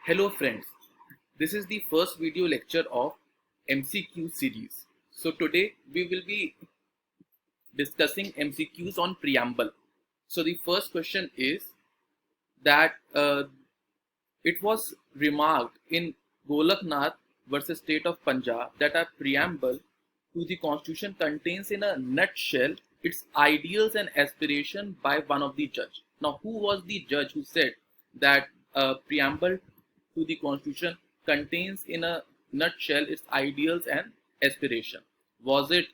Hello friends, this is the first video lecture of MCQ series. So today we will be discussing MCQs on preamble. So the first question is that it was remarked in Golaknath versus State of Punjab that a preamble to the constitution contains in a nutshell its ideals and aspiration by one of the judge. Now, who was the judge who said that a preamble to the constitution contains in a nutshell its ideals and aspiration? Was it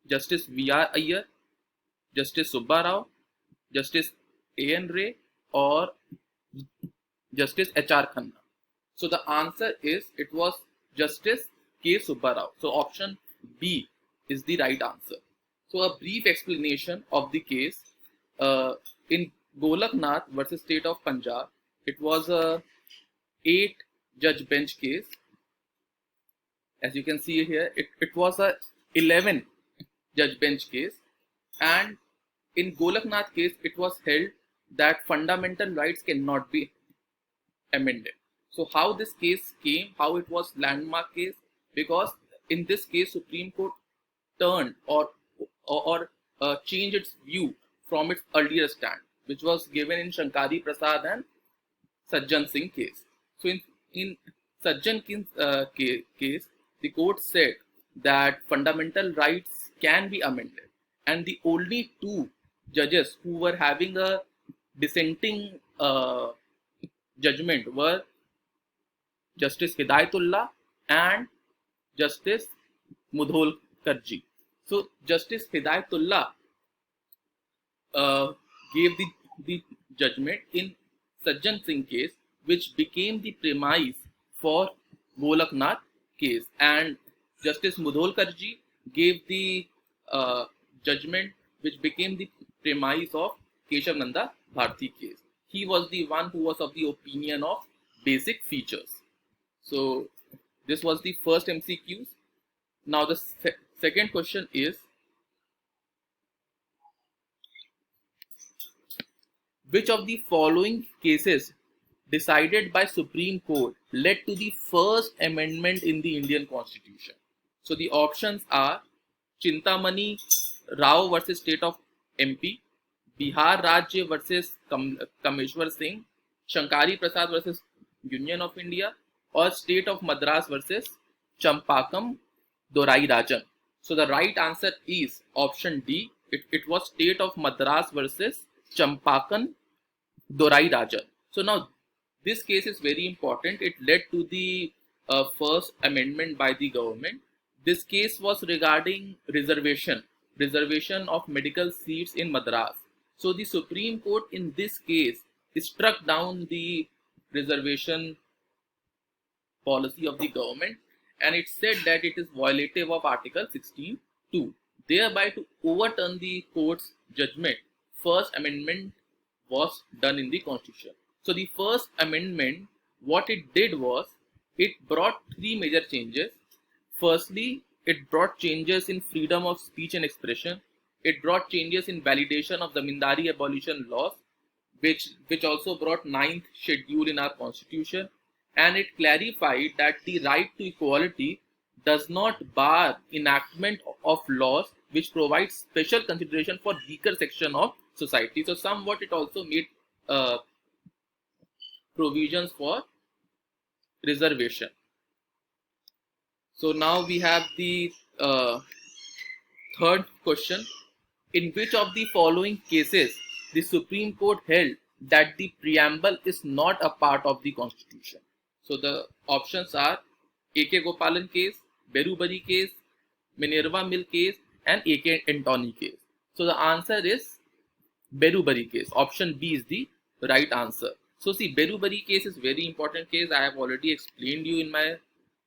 Justice V.R. Iyer, Justice Subba Rao, Justice A.N. Ray, or Justice H.R. Khanna? So the answer is it was Justice K. Subba Rao. So option B is the right answer. So a brief explanation of the case in Golaknath versus State of Punjab. It was a 8-judge bench case. As you can see here, it was a 11-judge bench case, and in Golaknath case, it was held that fundamental rights cannot be amended. So how this case came, how it was landmark case, because in this case Supreme Court turned or changed its view from its earlier stand, which was given in Shankari Prasad and Sajjan Singh case. So in Sajjan Singh's case, the court said that fundamental rights can be amended, and the only two judges who were having a dissenting judgment were Justice Hidayatullah and Justice Mudholkarji. So Justice Hidayatullah gave the judgment in Sajjan Singh case, which became the premise for Golaknath case, and Justice Mudholkarji gave the judgment which became the premise of Keshav Nanda Bharti case. He was the one who was of the opinion of basic features. So this was the first MCQs. Now the second question is, which of the following cases decided by Supreme Court led to the first amendment in the Indian Constitution? So the options are Chintamani Rao versus State of MP, Bihar Rajya versus Kameshwar Singh, Shankari Prasad versus Union of India, or State of Madras versus Champakam Dorai Rajan. So the right answer is option D. It was State of Madras versus Champakam Dorai Rajan. So now this case is very important. It led to the first amendment by the government. This case was regarding reservation of medical seats in Madras. So the Supreme Court in this case struck down the reservation policy of the government, and it said that it is violative of Article 16(2). Thereby, to overturn the court's judgment, first amendment was done in the Constitution. So the first amendment, what it did was, it brought three major changes. Firstly, it brought changes in freedom of speech and expression. It brought changes in validation of the Zamindari abolition laws, which also brought 9th schedule in our Constitution. And it clarified that the right to equality does not bar enactment of laws which provide special consideration for weaker section of society. So somewhat it also made provisions for reservation. So now we have the third question. In which of the following cases the Supreme Court held that the preamble is not a part of the Constitution? So the options are A.K. Gopalan case, Berubari case, Minerva Mill case, and A.K. Antony case. So the answer is Berubari case. Option B is the right answer. So see, Berubari case is very important case. I have already explained you in my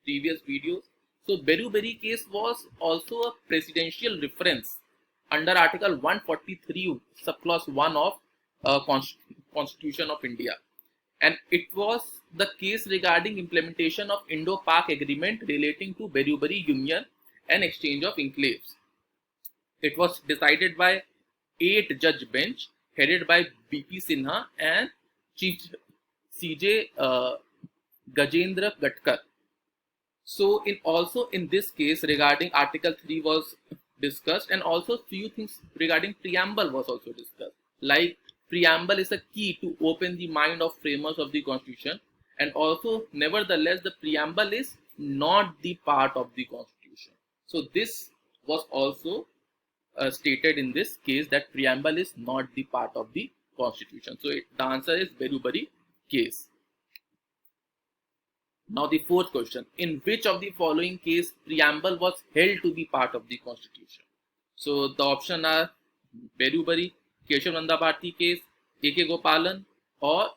previous videos. So Berubari case was also a presidential reference under Article 143 subclause 1 of Constitution of India. And it was the case regarding implementation of Indo-Pak agreement relating to Berubari Union and exchange of enclaves. It was decided by 8-judge bench headed by B.P. Sinha and Chief CJ Gajendra Gatkar. So in this case regarding Article 3 was discussed, and also few things regarding preamble was also discussed. Like preamble is a key to open the mind of framers of the Constitution, and also nevertheless the preamble is not the part of the Constitution. So this was also stated in this case that preamble is not the part of the Constitution. So the answer is Berubari case. Now the fourth question, in which of the following case preamble was held to be part of the Constitution? So the option are Berubari, Keshav Nanda Bharti case, A.K. Gopalan, or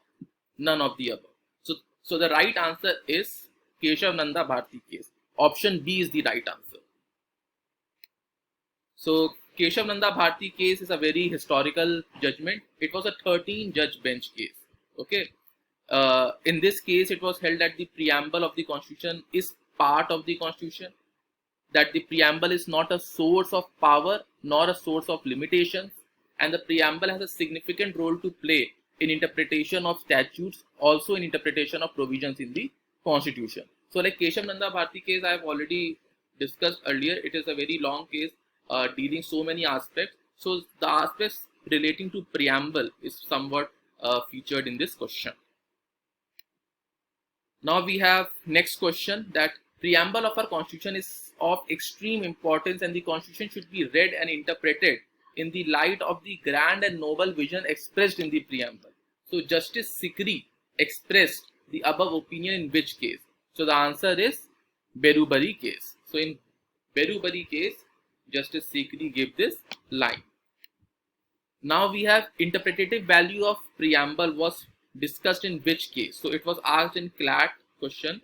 none of the above. So the right answer is Keshav Nanda Bharti case. Option B is the right answer. So Keshav Nanda Bharti case is a very historical judgment. It was a 13-judge bench case. Okay. In this case, it was held that the preamble of the Constitution is part of the Constitution, that the preamble is not a source of power nor a source of limitations, and the preamble has a significant role to play in interpretation of statutes, also in interpretation of provisions in the Constitution. So like Keshav Nanda Bharti case, I have already discussed earlier. It is a very long case dealing so many aspects. So the aspects relating to preamble is somewhat featured in this question. Now we have next question, that preamble of our Constitution is of extreme importance and the Constitution should be read and interpreted in the light of the grand and noble vision expressed in the preamble. So Justice Sikri expressed the above opinion in which case? So the answer is Berubari case. So in Berubari case, Justice Sikri gave this line. Now we have interpretative value of preamble was discussed in which case? So it was asked in CLAT question.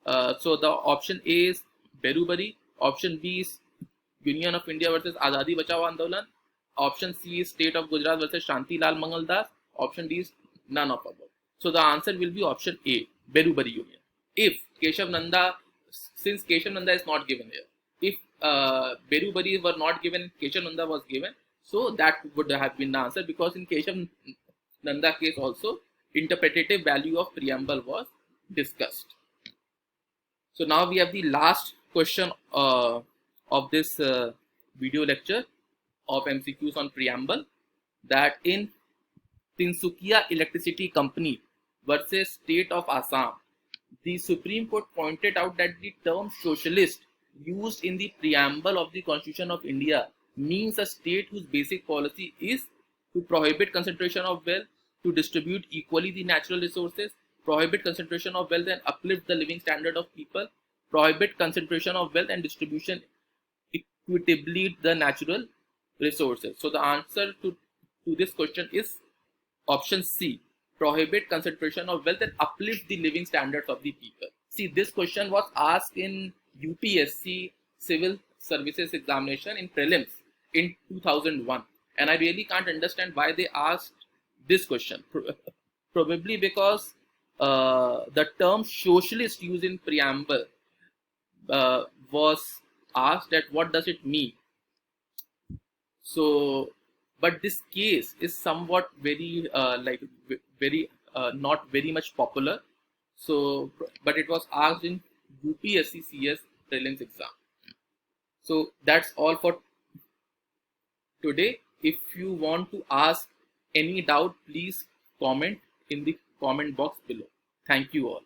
So the option A is Berubari, option B is Union of India versus Azadi Bachao Andolan, option C is State of Gujarat versus Shanti Lal Mangaldas, option D is none of above. So the answer will be option A, Berubari Union. If Keshav Nanda, since Keshav Nanda is not given here, if Berubari were not given, Keshav Nanda was given, so that would have been the answer, because in Keshav Nanda case also interpretative value of preamble was discussed. So now we have the last question of this video lecture of MCQs on preamble, that in Tinsukia Electricity Company versus State of Assam, the Supreme Court pointed out that the term socialist used in the preamble of the Constitution of India means a state whose basic policy is to prohibit concentration of wealth, to distribute equally the natural resources, prohibit concentration of wealth and uplift the living standard of people, prohibit concentration of wealth and distribution equitably the natural resources. So the answer to this question is option C, prohibit concentration of wealth and uplift the living standards of the people. See, this question was asked in UPSC Civil Services Examination in prelims in 2001, and I really can't understand why they asked this question. Probably because the term socialist used in preamble was asked that what does it mean. So but this case is somewhat very not very much popular. So but it was asked in UPSC CS prelims exam. So that's all for today. If you want to ask any doubt, please comment in the comment box below. Thank you all.